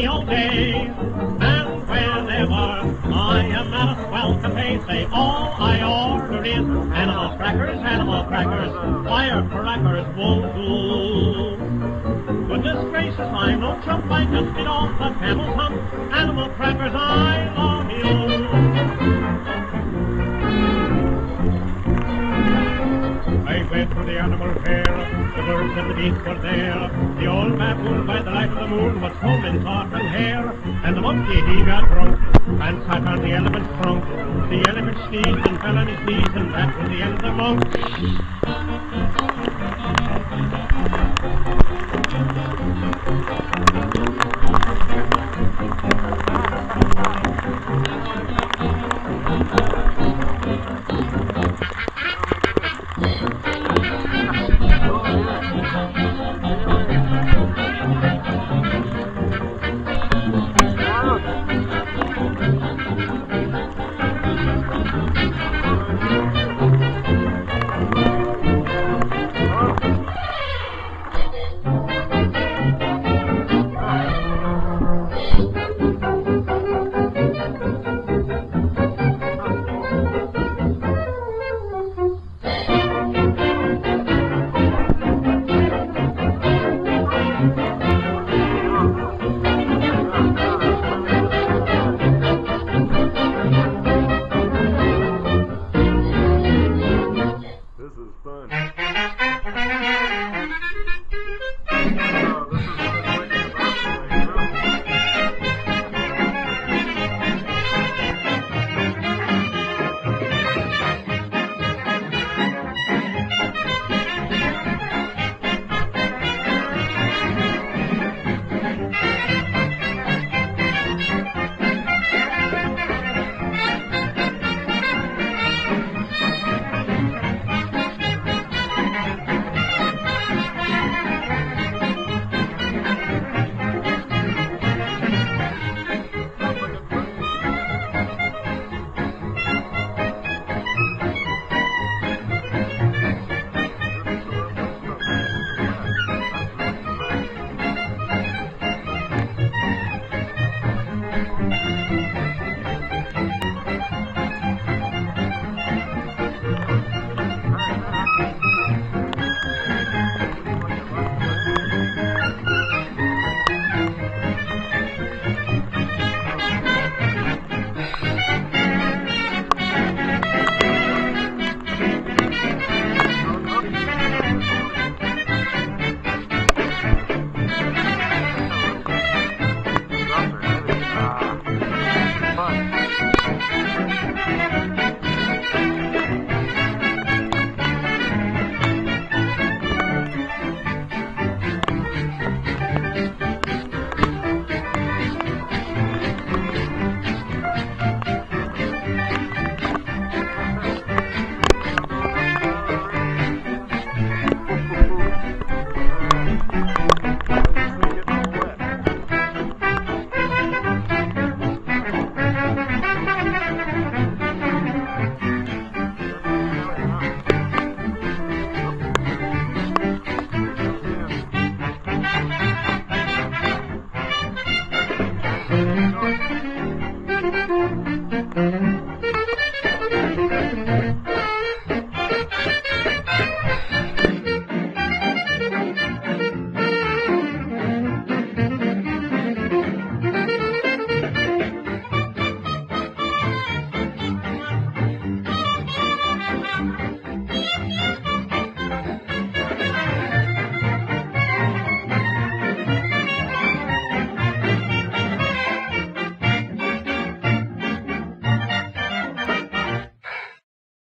me all day. And whenever I am at a swell cafe, say all I order is animal crackers, firecrackers won't do. Goodness gracious, I'm no chump, I just get off the camel's hump. Animal crackers, I love you. I went to the animal fair, the birds and the beasts were there. The old baboon by the light of the moon was combing autumn hair. And the monkey he got drunk and sat on the elephant's trunk. The elephant sneezed and fell on his knees, and that was the end of the monk.